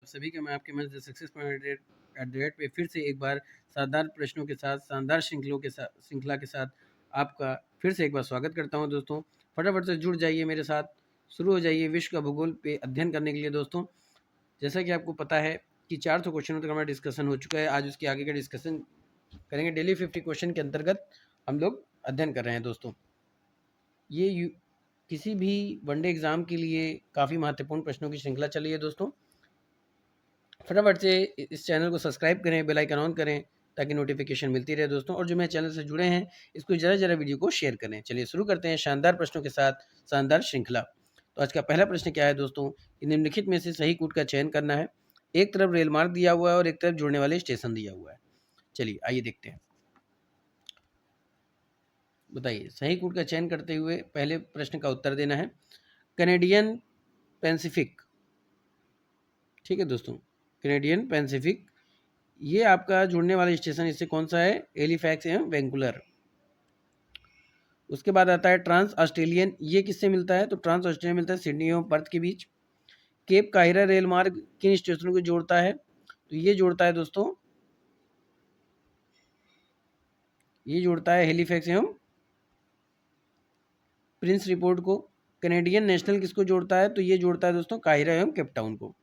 सभी का मैं आपके मंच the success point at the rate पे फिर से एक बार शानदार प्रश्नों के साथ, शानदार श्रृंखला के साथ आपका फिर से एक बार स्वागत करता हूं दोस्तों। फटाफट से जुड़ जाइए मेरे साथ, शुरू हो जाइए विश्व का भूगोल पे अध्ययन करने के लिए दोस्तों। जैसा कि आपको पता है कि 400 क्वेश्चनों तक हमारा डिस्कशन हो चुका है। आज उसके आगे का डिस्कशन करेंगे। डेली 50 क्वेश्चन के अंतर्गत हम लोग अध्ययन कर रहे हैं दोस्तों। ये किसी भी वनडे एग्ज़ाम के लिए काफ़ी महत्वपूर्ण प्रश्नों की श्रृंखला चली है दोस्तों। फटाफट से इस चैनल को सब्सक्राइब करें, बेल आइकन ऑन करें ताकि नोटिफिकेशन मिलती रहे दोस्तों। और जो मेरे चैनल से जुड़े हैं इसको ज़रा वीडियो को शेयर करें। चलिए शुरू करते हैं शानदार प्रश्नों के साथ शानदार श्रृंखला। तो आज का पहला प्रश्न क्या है दोस्तों, निम्नलिखित में से सही कूट का चयन करना है। एक तरफ रेल मार्ग दिया हुआ है और एक तरफ जुड़ने वाले स्टेशन दिया हुआ है। चलिए आइए देखते हैं। बताइए, सही कूट का चयन करते हुए पहले प्रश्न का उत्तर देना है कैनेडियन पैसिफिक। ठीक है दोस्तों, कैनेडियन पैसिफिक ये आपका जुड़ने वाला स्टेशन इससे कौन सा है, हैलिफैक्स एवं वैंकूवर। उसके बाद आता है ट्रांस ऑस्ट्रेलियन, ये किससे मिलता है, तो ट्रांस ऑस्ट्रेलियन मिलता है सिडनी एवं पर्थ के बीच। केप काहिरा रेल मार्ग किन स्टेशनों को जोड़ता है, तो ये जोड़ता है दोस्तों, ये जोड़ता है हैलिफैक्स एवं प्रिंस रिपोर्ट को। कैनेडियन नेशनल किसको जोड़ता है, तो ये जोड़ता है दोस्तों काहिरा एवं केप टाउन को।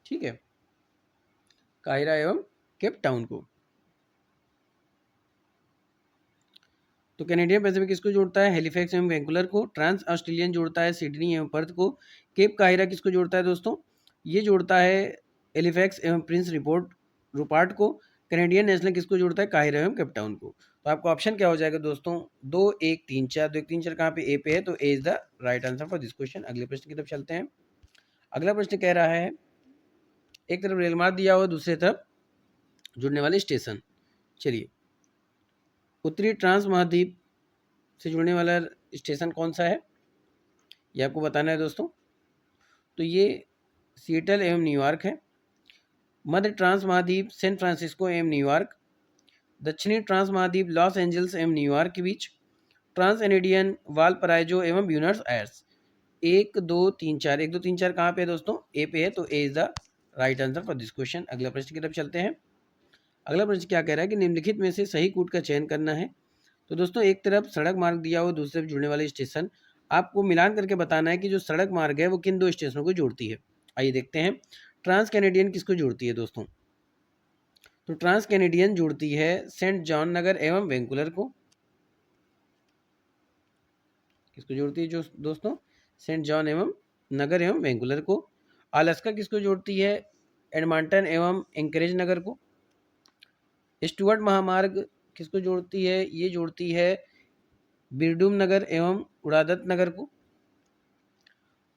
ठीक है, काहिरा एवं केप टाउन को। तो कैनेडियन पैसिफिक किसको जोड़ता है, हैलिफैक्स एवं वैंकूवर को। ट्रांस ऑस्ट्रेलियन जोड़ता है सिडनी एवं पर्थ को। केप काहिरा किसको जोड़ता है दोस्तों, ये जोड़ता है हैलिफैक्स एवं प्रिंस रुपार्ट को। कैनेडियन नेशनल किसको जोड़ता है, काहिरा एवं केप टाउन को। तो आपका ऑप्शन क्या हो जाएगा दोस्तों, 2 1 3 4। 2 1 3 4 कहाँ पे, ए पे है, तो A is the right answer for this question. अगले प्रश्न की तरफ चलते हैं। अगला प्रश्न कह रहा है एक तरफ रेल मार्ग दिया हुआ, दूसरी तरफ जुड़ने वाले स्टेशन। चलिए, उत्तरी ट्रांस महाद्वीप से जुड़ने वाला स्टेशन कौन सा है, ये आपको बताना है दोस्तों। तो ये सिएटल एवं न्यूयॉर्क है। मध्य ट्रांस महाद्वीप सैन फ्रांसिस्को एवं न्यूयॉर्क। दक्षिणी ट्रांस महाद्वीप लॉस एंजल्स एवं न्यूयॉर्क के बीच। ट्रांस एनेडियन वालपराइजो एवं ब्यूनस आयर्स। 1 2 3 4, 1 2 3 4 कहाँ पे है दोस्तों, ए पे है, तो A is the right answer for this question. अगला प्रश्न की तरफ चलते हैं। अगला प्रश्न क्या कह रहा है कि निम्नलिखित में से सही कूट का चयन करना है। तो दोस्तों एक तरफ सड़क मार्ग दिया हो, दूसरी तरफ जुड़ने वाले स्टेशन। आपको मिलान करके बताना है कि जो सड़क मार्ग है वो किन दो स्टेशनों को जोड़ती है। आइए देखते हैं। ट्रांस कैनेडियन किसको जोड़ती है दोस्तों, तो ट्रांस कैनेडियन जोड़ती है सेंट जॉन नगर एवं वैंकूवर को। किसको जोड़ती है जो दोस्तों, सेंट जॉन एवं नगर एवं वैंकूवर को। अलास्का किसको जोड़ती है, एडमंटन एवं एंकरेज नगर को। स्टुअर्ट महामार्ग किसको जोड़ती है, ये जोड़ती है बिरडूम नगर एवं उड़ादत नगर को।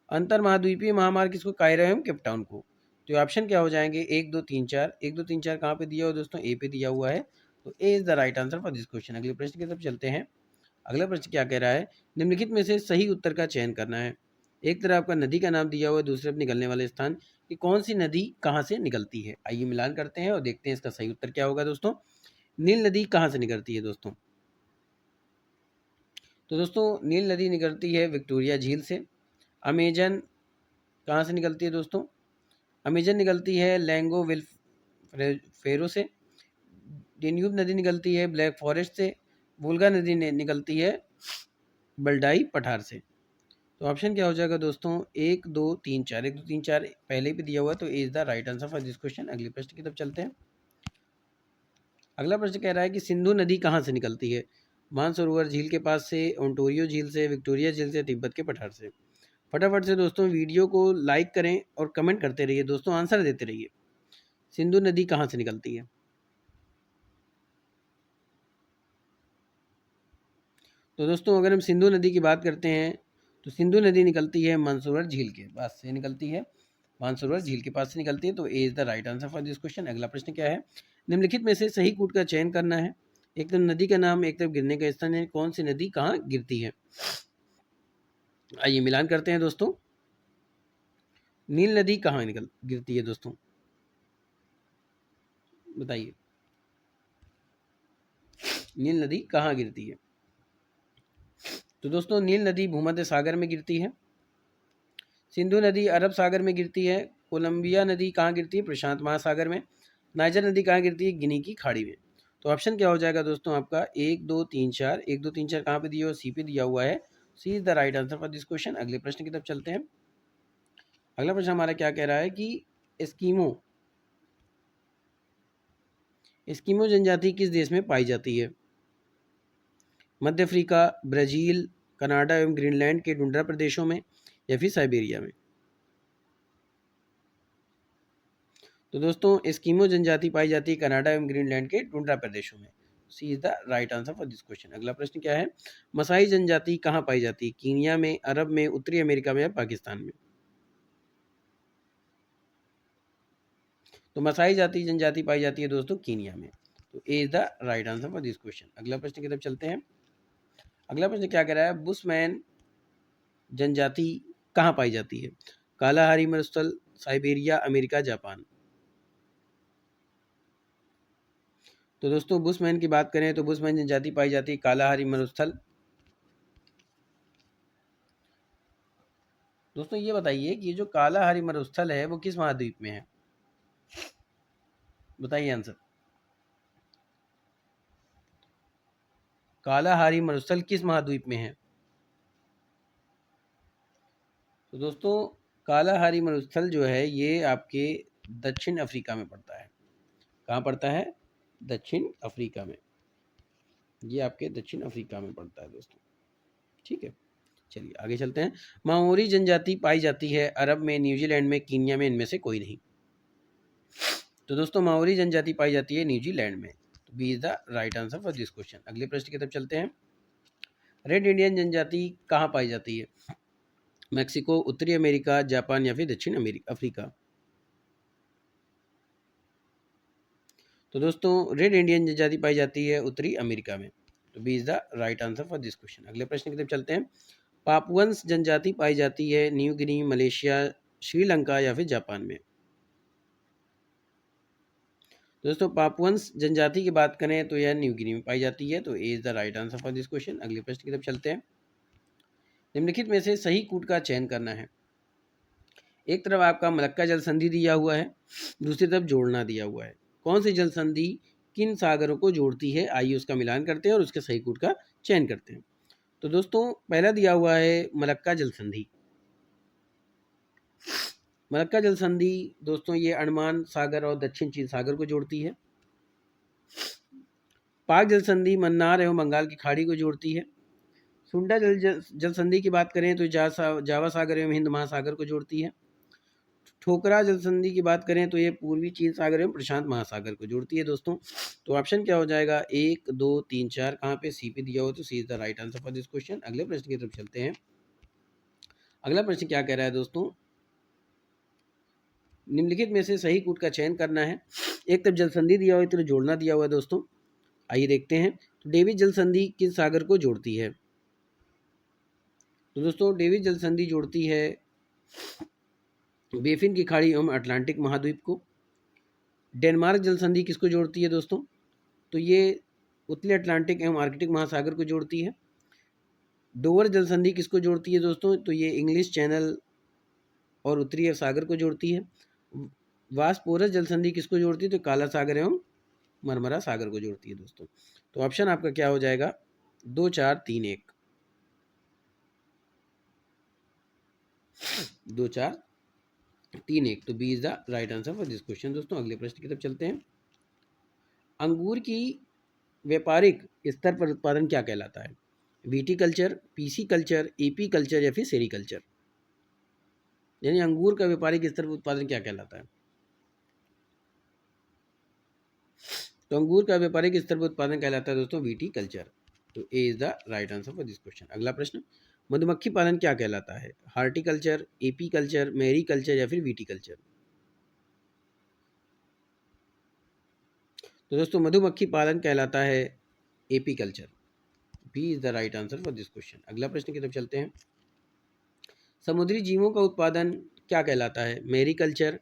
अंतर महाद्वीपीय महामार्ग किसको, कायरा एवं केप टाउन को। तो ऑप्शन क्या हो जाएंगे, 1 2 3 4। 1 2 3 4 कहाँ पे दिया हुआ दोस्तों, ए पे दिया हुआ है, तो A is the right answer for this question. अगले प्रश्न की तरफ चलते हैं। अगला प्रश्न क्या कह रहा है, निम्नलिखित में से सही उत्तर का चयन करना है। एक तरफ आपका नदी का नाम दिया हुआ है, दूसरे तरफ निकलने वाले स्थान कि कौन सी नदी कहाँ से निकलती है। आइए मिलान करते हैं और देखते हैं इसका सही उत्तर क्या होगा दोस्तों। नील नदी कहाँ से निकलती है दोस्तों, तो दोस्तों नील नदी निकलती है विक्टोरिया झील से। अमेजन कहाँ से निकलती है दोस्तों, अमेजन निकलती है लैंगो फेरो से। डेन्यूब नदी निकलती है ब्लैक फॉरेस्ट से। वोल्गा नदी निकलती है बल्डाई पठार से। तो ऑप्शन क्या हो जाएगा दोस्तों, 1 2 3 4। 1 2 3 4 पहले भी दिया हुआ है, तो A is the right answer for this question. अगले प्रश्न की तरफ चलते हैं। अगला प्रश्न कह रहा है कि सिंधु नदी कहाँ से निकलती है। मानसरोवर झील के पास से, ओंटारियो झील से, विक्टोरिया झील से, तिब्बत के पठार से। फटाफट से दोस्तों वीडियो को लाइक करें और कमेंट करते रहिए दोस्तों, आंसर देते रहिए। सिंधु नदी कहाँ से निकलती है, तो दोस्तों अगर हम सिंधु नदी की बात करते हैं तो सिंधु नदी निकलती है मानसरोवर झील के पास से निकलती है, मानसरोवर झील के पास से निकलती है, तो A is the right answer for this question. अगला प्रश्न क्या है, निम्नलिखित में से सही कूट का चयन करना है। एक तरफ नदी का नाम, एक तरफ गिरने का स्थान है, कौन सी नदी कहाँ गिरती है। आइए मिलान करते हैं दोस्तों। नील नदी कहाँ गिरती है दोस्तों, बताइए नील नदी कहाँ गिरती है। तो दोस्तों नील नदी भूमध्य सागर में गिरती है। सिंधु नदी अरब सागर में गिरती है, कोलंबिया नदी कहाँ गिरती है? प्रशांत महासागर में। नाइजर नदी कहाँ गिरती है? गिनी की खाड़ी में। तो ऑप्शन क्या हो जाएगा दोस्तों आपका? 1 2 3 4। 1 2 3 4 कहाँ पे दिया हुआ? सी पे दिया हुआ है। C is the right answer for this question. अगले प्रश्न की तरफ चलते हैं। अगला प्रश्न हमारा क्या कह रहा है कि एस्किमो एस्किमो जनजाति किस देश में पाई जाती है? मध्य अफ्रीका, ब्राजील, कनाडा एवं ग्रीनलैंड के टुंड्रा प्रदेशों में या फिर साइबेरिया में। तो दोस्तों एस्किमो जनजाति पाई जाती है कनाडा एवं ग्रीनलैंड के टुंड्रा प्रदेशों में। C is the right answer for this question. अगला प्रश्न क्या है? मसाई जनजाति कहाँ पाई जाती है? कीनिया में, अरब में, उत्तरी अमेरिका में या पाकिस्तान में? तो मसाई जाति जनजाति पाई जाती है दोस्तों कीनिया में। तो A is the right answer for this question. अगला प्रश्न की तरफ चलते हैं। अगला प्रश्न क्या कह रहा है? बुशमैन जनजाति कहाँ पाई जाती है? कालाहारी मरुस्थल, साइबेरिया, अमेरिका, जापान। तो दोस्तों बुशमैन की बात करें तो बुशमैन जनजाति पाई जाती है कालाहारी मरुस्थल। दोस्तों ये बताइए कि ये जो कालाहारी मरुस्थल है वो किस महाद्वीप में है? बताइए आंसर। कालाहारी मरुस्थल किस महाद्वीप में है? तो दोस्तों कालाहारी मरुस्थल जो है ये आपके दक्षिण अफ्रीका में पड़ता है। कहाँ पड़ता है? दक्षिण अफ्रीका में। ये आपके दक्षिण अफ्रीका में पड़ता है दोस्तों। ठीक है, चलिए आगे चलते हैं। माओरी जनजाति पाई जाती है अरब में, न्यूजीलैंड में, कीनिया में, इनमें से कोई नहीं। तो दोस्तों माओरी जनजाति पाई जाती है न्यूजीलैंड में। तो B is the right answer for this question. अगले प्रश्न की तरफ चलते हैं। रेड इंडियन जनजाति कहाँ पाई जाती है? मैक्सिको, उत्तरी अमेरिका, जापान या फिर दक्षिण अफ्रीका। तो दोस्तों रेड इंडियन जनजाति पाई जाती है उत्तरी अमेरिका में। तो B is the right answer for this question. अगले प्रश्न की तरफ चलते हैं। पापुअन्स जनजाति पाई जाती है न्यू गिनी, मलेशिया, श्रीलंका या फिर जापान में। दोस्तों पापुअन्स जनजाति की बात करें तो यह न्यू गिनी में पाई जाती है। तो A is the right answer for this question. अगले प्रश्न की तरफ चलते हैं। निम्नलिखित में से सही कूट का चयन करना है। एक तरफ आपका मलक्का जल संधि दिया हुआ है, दूसरी तरफ जोड़ना दिया हुआ है। कौन सी जल संधि किन सागरों को जोड़ती है? आइए उसका मिलान करते हैं और उसके सही कूट का चयन करते हैं। तो दोस्तों पहला दिया हुआ है मलक्का जल संधि। मलक्का जल संधि दोस्तों ये अंडमान सागर और दक्षिण चीन सागर को जोड़ती है। पाक जल संधि मन्नार एवं बंगाल की खाड़ी को जोड़ती है। सुंडा जल संधि की बात करें तो जावा सागर एवं हिंद महासागर को जोड़ती है। ठोकरा जल संधि की बात करें तो ये पूर्वी चीन सागर एवं प्रशांत महासागर को जोड़ती है दोस्तों। तो ऑप्शन क्या हो जाएगा? 1 2 3 4 कहाँ पे? सी पे दिया हो तो C is the right answer for this question. अगले प्रश्न की तरफ चलते हैं। अगला प्रश्न क्या कह रहा है दोस्तों? निम्नलिखित में से सही कूट का चयन करना है। एक तरफ जल संधि दिया हुआ है, एक तरफ जोड़ना दिया हुआ है दोस्तों। आइए देखते हैं। तो डेविड जल संधि किस सागर को जोड़ती है? तो दोस्तों डेविड जल संधि जोड़ती है बेफिन की खाड़ी एवं अटलांटिक महाद्वीप को। डेनमार्क जल संधि किसको जोड़ती है दोस्तों? तो ये उत्तरी अटलांटिक एवं आर्कटिक महासागर को जोड़ती है। डोवर जल संधि किसको जोड़ती है दोस्तों? तो ये इंग्लिश चैनल और उत्तरी सागर को जोड़ती है। वास्पोरस जल संधि किसको जोड़ती है? तो काला सागर एवं मरमरा सागर को जोड़ती है दोस्तों। तो ऑप्शन आपका क्या हो जाएगा? 2 4 3 1। 2 4 3 1। तो B is the right answer for this question दोस्तों। अगले प्रश्न की तरफ चलते हैं। अंगूर की व्यापारिक स्तर पर उत्पादन क्या कहलाता है? VT culture, PC culture, AP culture या फिर सेरी कल्चर। यानी अंगूर का व्यापारिक स्तर पर उत्पादन क्या कहलाता है? तो अंगूर का व्यापारिक स्तर पर उत्पादन कहलाता है दोस्तों वीटी कल्चर। तो A is the right answer for this question. अगला प्रश्न। मधुमक्खी पालन क्या कहलाता है? Horticulture, apiculture, mariculture या फिर वीटी कल्चर। तो दोस्तों मधुमक्खी पालन कहलाता है apiculture. B is the right answer for this question. अगला प्रश्न की तरफ चलते हैं। समुद्री जीवों का उत्पादन क्या कहलाता है? मेरी कल्चर,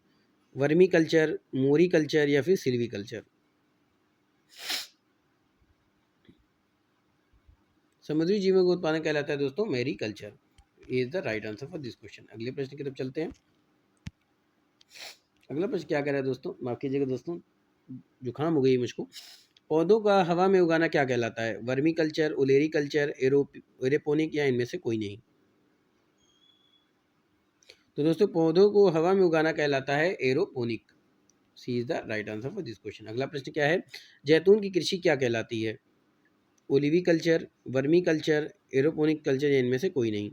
वर्मी कल्चर, मोरी कल्चर या फिर सिल्वी कल्चर। समुद्री जीवों का उत्पादन कहलाता है दोस्तों मेरी culture. Is the right answer for this question. अगले प्रश्न की तरफ चलते हैं। अगला प्रश्न क्या कह रहा है दोस्तों, माफ कीजिएगा दोस्तों, जुकाम हो गई मुझको। पौधों का हवा में उगाना क्या कहलाता है? वर्मी कल्चर, ओलेरी कल्चर, एरोपोनिक या इनमें से कोई नहीं? तो दोस्तों पौधों को हवा में उगाना कहलाता है aeroponic. C is the right answer for this question. अगला प्रश्न क्या है? जैतून की कृषि क्या कहलाती है? Olericulture, vermiculture, aeroponic culture या इनमें से कोई नहीं?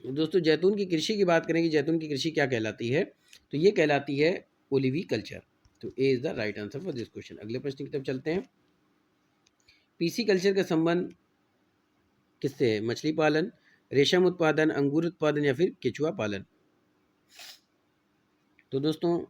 दोस्तों जैतून की कृषि की बात करें कि जैतून की कृषि क्या कहलाती है, तो ये कहलाती है ओलिवी कल्चर। तो A is the right answer for this question. अगले प्रश्न की तरफ चलते हैं। पीसी कल्चर का संबंध किससे है? मछली पालन, रेशम उत्पादन, अंगूर उत्पादन या फिर केचुआ पालन? तो दोस्तों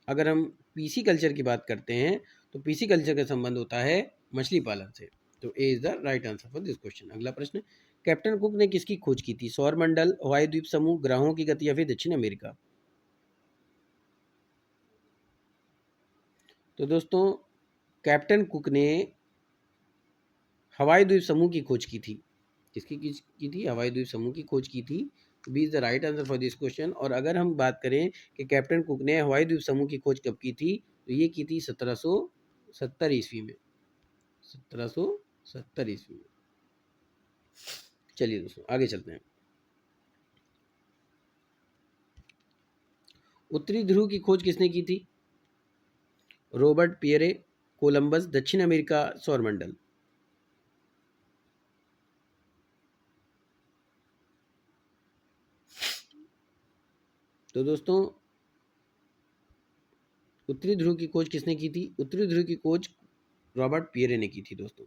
अगर हम पीसी कल्चर की बात करते हैं तो पीसी कल्चर का संबंध होता है मछली पालन से। तो A is the right answer for this question. अगला प्रश्न, कैप्टन कुक ने किसकी खोज की थी? सौर मंडल, हवाई द्वीप समूह, ग्रहों की गति या फिर दक्षिण अमेरिका? तो दोस्तों कैप्टन कुक ने हवाई द्वीप समूह की खोज की थी। किसकी की थी? हवाई द्वीप समूह की खोज की थी। B is the right answer for this question. और अगर हम बात करें कि कैप्टन कुक ने हवाई द्वीप समूह की खोज कब की थी, तो ये की थी 1770 ईस्वी में। 1770 ईस्वी में। चलिए दोस्तों आगे चलते हैं। उत्तरी ध्रुव की खोज किसने की थी? रॉबर्ट पियरे, कोलंबस, दक्षिण अमेरिका, सौरमंडल? तो दोस्तों उत्तरी ध्रुव की खोज किसने की थी? उत्तरी ध्रुव की खोज रॉबर्ट पियरे ने की थी दोस्तों।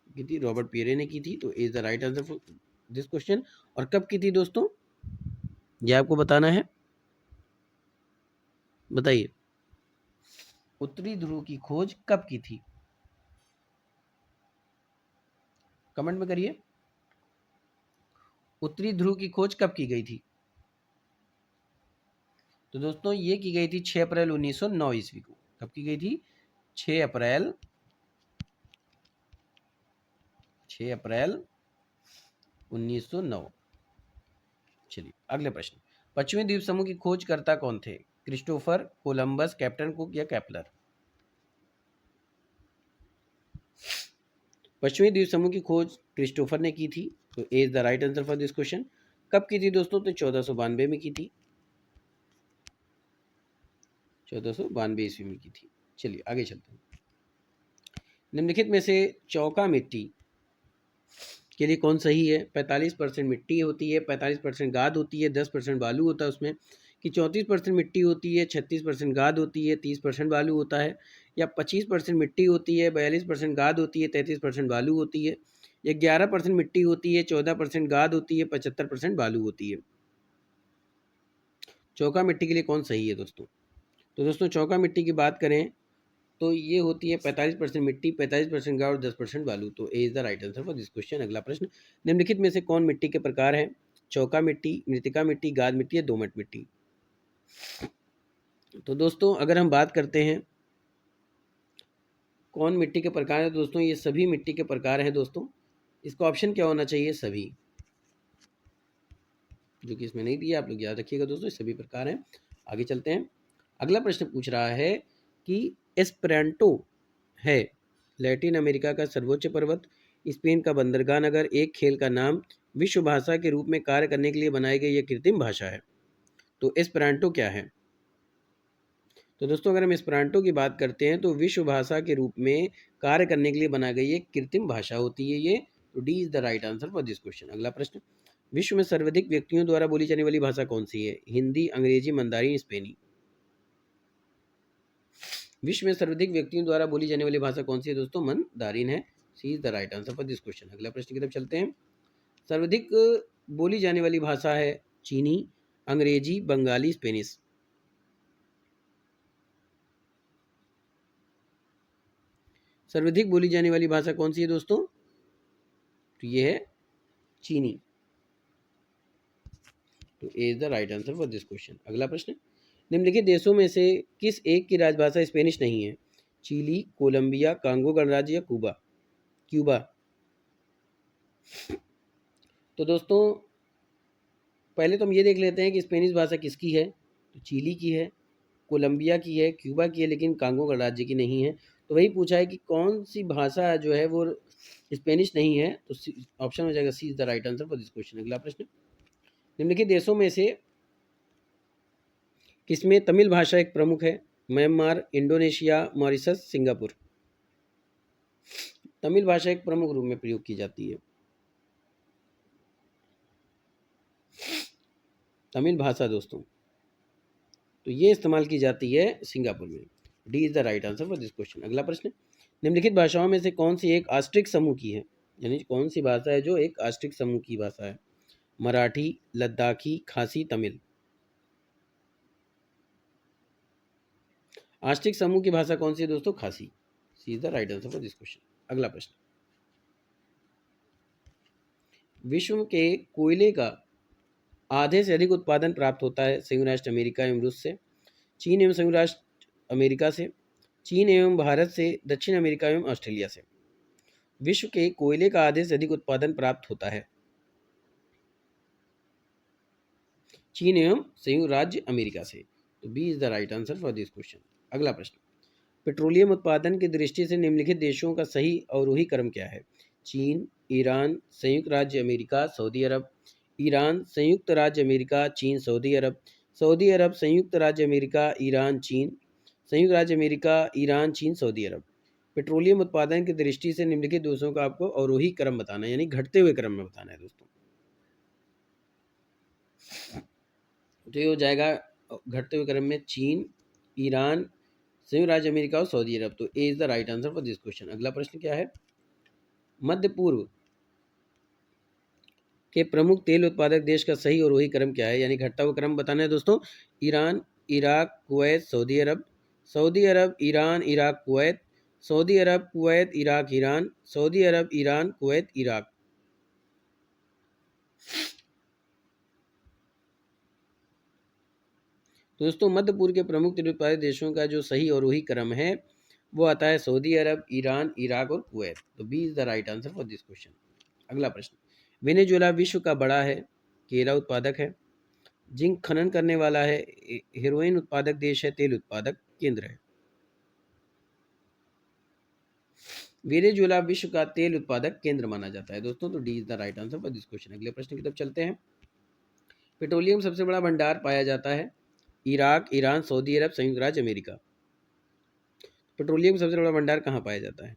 की थी रॉबर्ट पियरे ने की थी। तो is the right answer for this question. और कब की थी दोस्तों, ये आपको बताना है, बताइए। उत्तरी ध्रुव की खोज कब की थी? कमेंट में करिए। उत्तरी ध्रुव की खोज कब की गई थी? तो दोस्तों ये की गई थी 6 अप्रैल 1909 ईस्वी को। कब की गई थी? 6 अप्रैल 1909। चलिए अगले प्रश्न, पश्चिमी द्वीप समूह की खोजकर्ता कौन थे? क्रिस्टोफर कोलंबस, कैप्टन कुक या केपलर? पश्चिमी द्वीप समूह की खोज क्रिस्टोफर ने की थी। तो A is the right answer for this question. कब की थी दोस्तों? तो 1492 में की थी। 1492 ईस्वी में की थी। चलिए आगे चलते हैं। निम्नलिखित में से चौका मिट्टी के लिए कौन सही है? 45% मिट्टी होती है, 45% गाद होती है, 10% बालू होता है उसमें, कि 34% मिट्टी होती है, 36% गाद होती है, 30% बालू होता है, या 25% मिट्टी होती है, 42% गाद होती है, 33% बालू होती है, या 11% मिट्टी होती है, 14% गाद होती है, 75% बालू होती है? चौका मिट्टी के लिए कौन सही है दोस्तों? तो दोस्तों चौका मिट्टी की बात करें तो ये होती है 45% मिट्टी, 45% गाद और 10% बालू। तो A is the right answer for this question. अगला प्रश्न, निम्नलिखित में से कौन मिट्टी के प्रकार हैं? चौका मिट्टी, मृतिका मिट्टी, गाद मिट्टी या दोमट मिट्टी? तो दोस्तों अगर हम बात करते हैं कौन मिट्टी के प्रकार है, दोस्तों ये सभी मिट्टी के प्रकार हैं दोस्तों। इसका ऑप्शन क्या होना चाहिए? सभी, जो कि इसमें नहीं दिया, आप लोग याद रखिएगा दोस्तों, सभी प्रकार हैं। आगे चलते हैं। अगला प्रश्न पूछ रहा है कि एस्पेरांटो है लैटिन अमेरिका का सर्वोच्च पर्वत, स्पेन का बंदरगाह नगर, एक खेल का नाम, विश्व भाषा के रूप में कार्य करने के लिए बनाई गई यह कृत्रिम भाषा है? तो एस्पेरांटो क्या है? तो दोस्तों अगर हम एस्पेरांटो की बात करते हैं तो विश्व भाषा के रूप में कार्य करने के लिए बनाई गई एक कृत्रिम भाषा होती है ये। तो D is the right answer for this question. अगला प्रश्न, विश्व में सर्वाधिक व्यक्तियों द्वारा बोली जाने वाली भाषा कौन सी है? हिंदी, अंग्रेजी, मंदारिन, स्पेनी? विश्व में सर्वाधिक व्यक्तियों द्वारा बोली जाने वाली भाषा कौन सी है दोस्तों? मंदारिन है। C is the right answer for this question. अगला प्रश्न की तरफ चलते हैं। सर्वाधिक बोली जाने वाली भाषा है चीनी, अंग्रेजी, बंगाली, स्पेनिश? सर्वाधिक बोली जाने वाली भाषा कौन सी है दोस्तों? तो ये है चीनी। तो A is the right answer for this question. अगला प्रश्न, निम्नलिखित देशों में से किस एक की राजभाषा स्पेनिश नहीं है? चिली, कोलंबिया, कांगो गणराज्य या क्यूबा? क्यूबा। तो दोस्तों पहले तो हम ये देख लेते हैं कि स्पेनिश भाषा किसकी है। तो चिली की है, कोलंबिया की है, क्यूबा की है, लेकिन कांगो गणराज्य की नहीं है। तो वही पूछा है कि कौन सी भाषा जो है वो स्पेनिश नहीं है। तो ऑप्शन हो जाएगा C is the right answer for this question. अगला प्रश्न, निम्नलिखित देशों में से किसमें तमिल भाषा एक प्रमुख है? Myanmar, Indonesia, Mauritius, Singapore. Tamil भाषा एक प्रमुख रूप में प्रयोग की जाती है। तमिल भाषा दोस्तों तो ये इस्तेमाल की जाती है सिंगापुर में। D is the right answer for this question. अगला प्रश्न, निम्नलिखित भाषाओं में से कौन सी एक आष्ट्रिक समूह की है? यानी कौन सी भाषा है जो एक आष्ट्रिक समूह की भाषा है? मराठी, लद्दाखी, खासी, तमिल। आष्ट्रिक समूह की भाषा कौन सी है दोस्तों? Khasi. C is the right answer for this question. अगला प्रश्न, विश्व के कोयले का आधे से अधिक उत्पादन प्राप्त होता है संयुक्त राष्ट्र अमेरिका एवं रूस से, चीन एवं संयुक्त राष्ट्र अमेरिका से, चीन एवं भारत से, दक्षिण अमेरिका एवं ऑस्ट्रेलिया से। विश्व के कोयले का आधे से अधिक उत्पादन प्राप्त होता है चीन एवं संयुक्त राज्य अमेरिका से। तो B is the right answer for this question. अगला प्रश्न, पेट्रोलियम उत्पादन की दृष्टि से निम्नलिखित देशों का सही अवरोही क्रम क्या है? चीन, ईरान, संयुक्त राज्य अमेरिका, सऊदी अरब। ईरान, संयुक्त राज्य अमेरिका, चीन, सऊदी अरब। सऊदी अरब, संयुक्त राज्य अमेरिका, ईरान, चीन। संयुक्त राज्य अमेरिका, ईरान, चीन, सऊदी अरब। पेट्रोलियम उत्पादन की दृष्टि से निम्नलिखित देशों का आपको अवरोही क्रम बताना है, यानी घटते हुए क्रम में बताना है दोस्तों। तो ये हो जाएगा घटते हुए क्रम में चीन, ईरान, संयुक्त राज्य अमेरिका और सऊदी अरब। तो A is the right answer for this question. अगला प्रश्न क्या है, मध्य पूर्व के प्रमुख तेल उत्पादक देश का सही और वही क्रम क्या है, यानी घटता हुआ क्रम बताना है दोस्तों। ईरान, इराक, कुवैत, सऊदी अरब। Saudi Arab, Iran, Iraq, Kuwait. Saudi अरब, Kuwait, Iraq, Iran. Saudi Arab, Iran, Kuwait, Iraq. तो दोस्तों मध्य पूर्व के प्रमुख तेल उत्पादक देशों का जो सही और वही क्रम है वो आता है सऊदी अरब, ईरान, इराक और कुवैत। तो B is the right answer for this question. अगला प्रश्न, वेनेजुएला विश्व का बड़ा है केला उत्पादक है, जिंक खनन करने वाला है, हेरोइन उत्पादक देश है, तेल उत्पादक केंद्र है। वेनेजुएला विश्व का तेल उत्पादक केंद्र माना जाता है दोस्तों। तो D is the right answer for this question. अगले प्रश्न की तरफ चलते हैं, पेट्रोलियम सबसे बड़ा भंडार पाया जाता है इराक, ईरान, सऊदी अरब, संयुक्त राज्य अमेरिका। पेट्रोलियम सबसे बड़ा भंडार कहाँ पाया जाता है?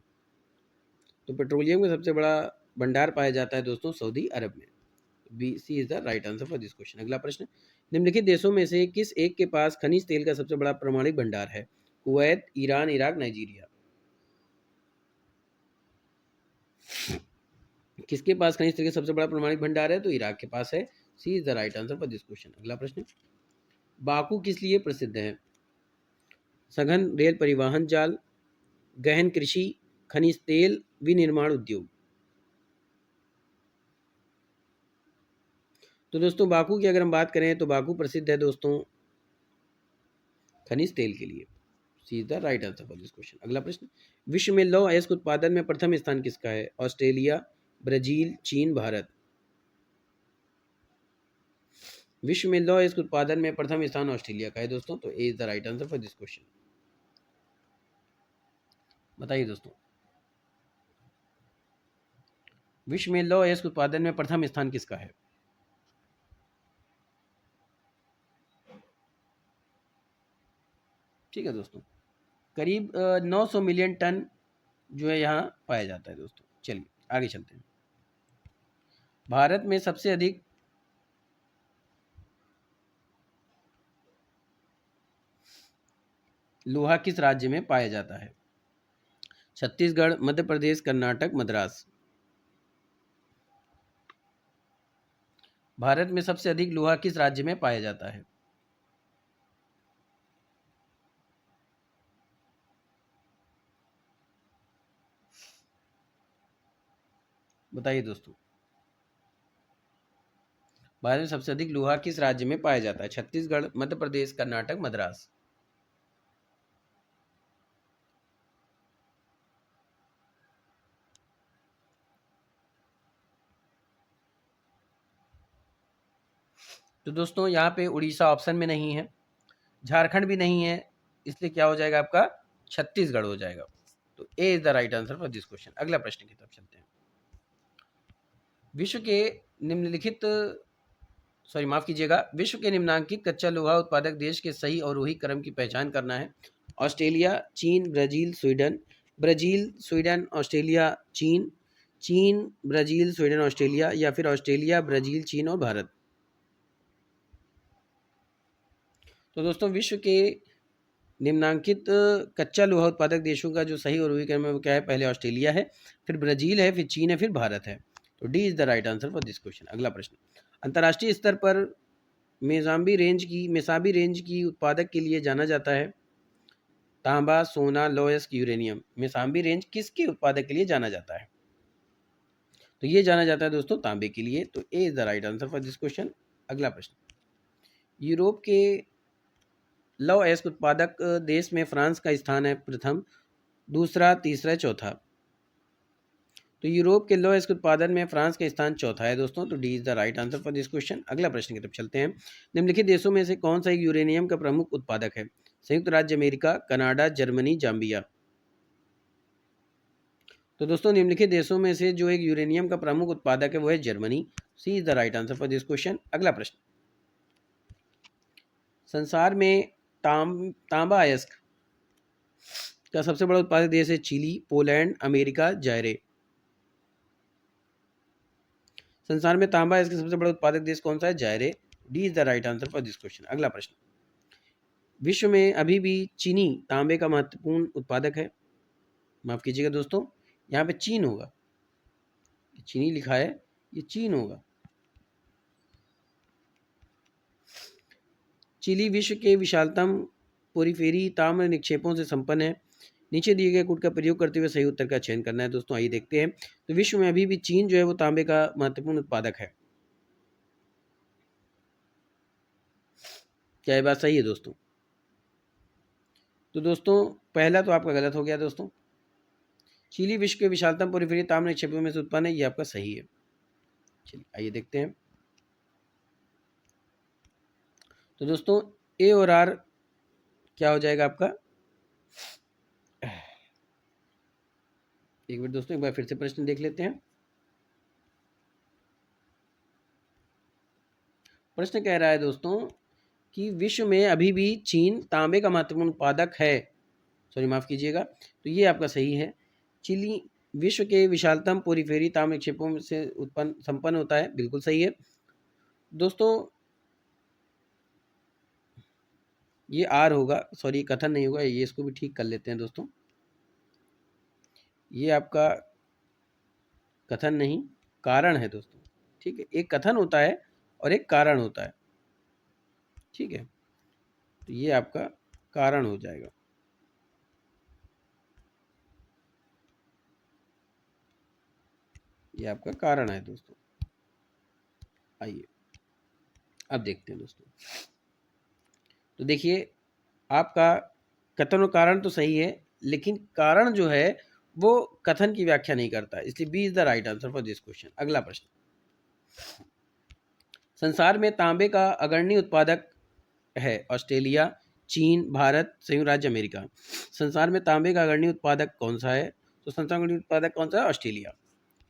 तो पेट्रोलियम का सबसे बड़ा भंडार पाया जाता है दोस्तों सऊदी अरब में। B C is the right answer for this question. अगला प्रश्न, निम्नलिखित देशों में से किस एक के पास खनिज तेल का सबसे बड़ा प्रमाणिक भंडार है? Kuwait, Iran, Iraq, Nigeria. किसके पास खनिज तेल का सबसे बड़ा प्रमाणिक भंडार है? तो इराक के पास है। C is the right answer for this question. अगला प्रश्न, बाकू किस लिए प्रसिद्ध है? सघन रेल परिवहन जाल, गहन कृषि, खनिज तेल, विनिर्माण उद्योग। तो दोस्तों बाकू की अगर हम बात करें तो बाकू प्रसिद्ध है दोस्तों खनिज तेल के लिए। C is the right answer for this question. अगला प्रश्न, विश्व में लौह अयस्क उत्पादन में प्रथम स्थान किसका है? ऑस्ट्रेलिया, ब्राजील, चीन, भारत। विश्व में लौह अयस्क उत्पादन में प्रथम स्थान ऑस्ट्रेलिया का है दोस्तों। तो A is the right answer for this question. बताइए दोस्तों, विश्व में लौह अयस्क उत्पादन में प्रथम स्थान किसका है? ठीक है दोस्तों, करीब 900 मिलियन टन जो है यहाँ पाया जाता है दोस्तों। चलिए आगे चलते हैं, भारत में सबसे अधिक लोहा किस राज्य में पाया जाता है? छत्तीसगढ़, मध्य प्रदेश, कर्नाटक, मद्रास। भारत में सबसे अधिक लोहा किस राज्य में पाया जाता है? बताइए दोस्तों, भारत में सबसे अधिक लोहा किस राज्य में पाया जाता है? छत्तीसगढ़, मध्य प्रदेश, कर्नाटक, मद्रास। तो दोस्तों यहाँ पे उड़ीसा ऑप्शन में नहीं है, झारखंड भी नहीं है, इसलिए क्या हो जाएगा आपका छत्तीसगढ़ हो जाएगा। तो A is the right answer for this question. अगला प्रश्न की तरफ चलते हैं। विश्व के निम्नलिखित सॉरी माफ कीजिएगा, विश्व के निम्नांकित कच्चा लोहा उत्पादक देश के सही और रोही क्रम की पहचान करना है। ऑस्ट्रेलिया, चीन, Brazil, Sweden. Brazil, Sweden, Australia, चीन। चीन, ब्राजील, स्वीडन, ऑस्ट्रेलिया, या फिर ऑस्ट्रेलिया, ब्राजील, चीन और भारत। तो दोस्तों विश्व के निम्नांकित कच्चा लोहा उत्पादक देशों का जो सही और रोही क्रम है वो क्या है? पहले ऑस्ट्रेलिया है, फिर ब्राजील है, फिर चीन है, फिर भारत है। तो D is the right answer for this question. अगला प्रश्न, अंतर्राष्ट्रीय स्तर पर मेसाबी रेंज की उत्पादक के लिए जाना जाता है। तांबा, सोना, लोयस्क, यूरेनियम। मेसाबी रेंज किसके उत्पादक के लिए जाना जाता है? तो ये जाना जाता है दोस्तों तांबे के लिए। तो A is the right answer for this question. अगला प्रश्न, यूरोप के लौह अयस्क उत्पादक देश में फ्रांस का स्थान है प्रथम, दूसरा, तीसरा, चौथा। तो यूरोप के लौह अयस्क उत्पादन में फ्रांस का स्थान चौथा है दोस्तों। तो D is the right answer for this question. अगला प्रश्न की तरफ चलते हैं। निम्नलिखित देशों में से कौन सा एक यूरेनियम का प्रमुख उत्पादक है? संयुक्त राज्य अमेरिका, कनाडा, जर्मनी, जाम्बिया। तो दोस्तों निम्नलिखित देशों में से जो एक यूरेनियम का प्रमुख उत्पादक है वो है Germany. C is the right answer for this question. अगला प्रश्न, संसार में तांबा अयस्क का सबसे बड़ा उत्पादक देश है चिली, पोलैंड, अमेरिका, जायरे। संसार में तांबा अयस्क का सबसे बड़ा उत्पादक देश कौन सा है? जायरे। D is the right answer for this question. अगला प्रश्न, विश्व में अभी भी चीनी तांबे का महत्वपूर्ण उत्पादक है। माफ कीजिएगा दोस्तों, यहाँ पे चीन होगा, चीनी लिखा है, ये चीन होगा। चिली विश्व के विशालतम पोरिफेरी ताम्र निक्षेपों से संपन्न है। नीचे दिए गए कोड का प्रयोग करते हुए सही उत्तर का चयन करना है दोस्तों। आइए देखते हैं। तो विश्व में अभी भी चीन जो है वो तांबे का महत्वपूर्ण उत्पादक है। क्या ये बात सही है दोस्तों? तो दोस्तों पहला तो आपका गलत हो गया दोस्तों। चिली विश्व के विशालतम पोरिफेरी ताम्र निक्षेपों में से उत्पन्न है, ये आपका सही है। चलिए आइए देखते हैं। तो दोस्तों ए और आर क्या हो जाएगा आपका? एक मिनट दोस्तों, एक बार फिर से प्रश्न देख लेते हैं। प्रश्न कह रहा है दोस्तों कि विश्व में अभी भी चीन तांबे का महत्वपूर्ण उत्पादक है। सॉरी माफ कीजिएगा, तो ये आपका सही है। चिली विश्व के विशालतम पोरिफेरी ताम्र निक्षेपों से उत्पन्न संपन्न होता है, बिल्कुल सही है दोस्तों। ये आर होगा, सॉरी कथन नहीं होगा, ये इसको भी ठीक कर लेते हैं दोस्तों। ये आपका कथन नहीं कारण है दोस्तों, ठीक है। एक कथन होता है और एक कारण होता है, ठीक है। तो ये आपका कारण हो जाएगा। ये आपका कारण है दोस्तों। आइए अब देखते हैं दोस्तों। तो देखिए आपका कथन और कारण तो सही है, लेकिन कारण जो है वो कथन की व्याख्या नहीं करता, इसलिए B is the right answer for this question. अगला प्रश्न, संसार में तांबे का अग्रणी उत्पादक है ऑस्ट्रेलिया, चीन, भारत, संयुक्त राज्य अमेरिका। संसार में तांबे का अग्रणी उत्पादक कौन सा है? तो संसार में उत्पादक कौन सा है? Australia.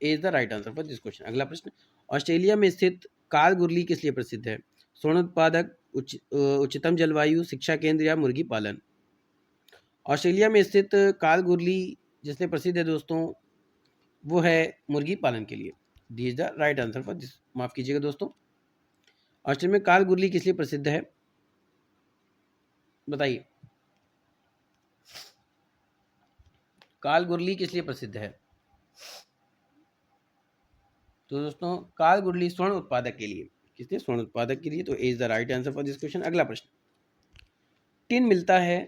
A is the right answer for this question. अगला प्रश्न, ऑस्ट्रेलिया में स्थित कालगुरली किस लिए प्रसिद्ध है? स्वर्ण उत्पादक, उच्चतम जलवायु, शिक्षा केंद्र या मुर्गी पालन। ऑस्ट्रेलिया में स्थित कालगुरली जिसलिए प्रसिद्ध है दोस्तों वो है मुर्गी पालन के लिए। D is the right answer for this. माफ कीजिएगा दोस्तों, ऑस्ट्रेलिया में कालगुरली किस लिए प्रसिद्ध है? बताइए, कालगुरली किस लिए प्रसिद्ध है? तो दोस्तों कालगुरली स्वर्ण उत्पादक के लिए। किस लिए? स्वर्ण उत्पादक के लिए। तो A is the right answer for this question. अगला प्रश्न, टिन मिलता है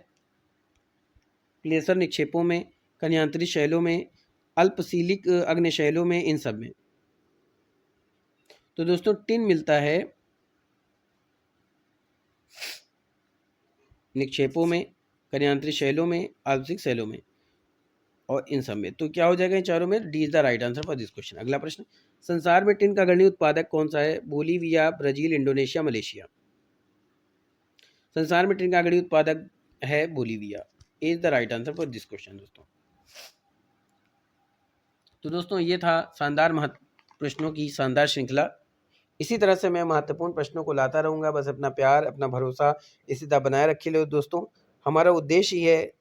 प्लेसर निक्षेपों में, कन्यांतरी शैलों में, अल्पसीलिक अग्नि शैलों में, इन सब में। तो दोस्तों टिन मिलता है निक्षेपों में, कन्यांतरी शैलों में, अल्पसीलिक शैलों में। और इन सब में। तो क्या हो जाएगा इन चारों में? D is the right answer for this question. अगला प्रश्न, संसार में टिन का अग्रणी उत्पादक कौन सा है? Bolivia, Brazil, Indonesia, Malaysia. संसार में टिन का अग्रणी उत्पादक है Bolivia. Is the right answer for this question दोस्तों। तो दोस्तों ये था शानदार प्रश्नों की शानदार श्रृंखला। इसी तरह से मैं महत्वपूर्ण प्रश्नों को लाता रहूँगा। बस अपना प्यार, अपना भरोसा इसी तरह बनाए रखिए लो दोस्तों। हमारा उद्देश्य ही है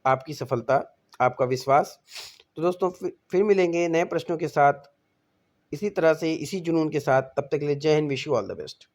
आपकी सफलता, आपका विश्वास। तो दोस्तों फिर मिलेंगे नए प्रश्नों के साथ, इसी तरह से, इसी जुनून के साथ। तब तक के लिए जय Hind, wish you all the best.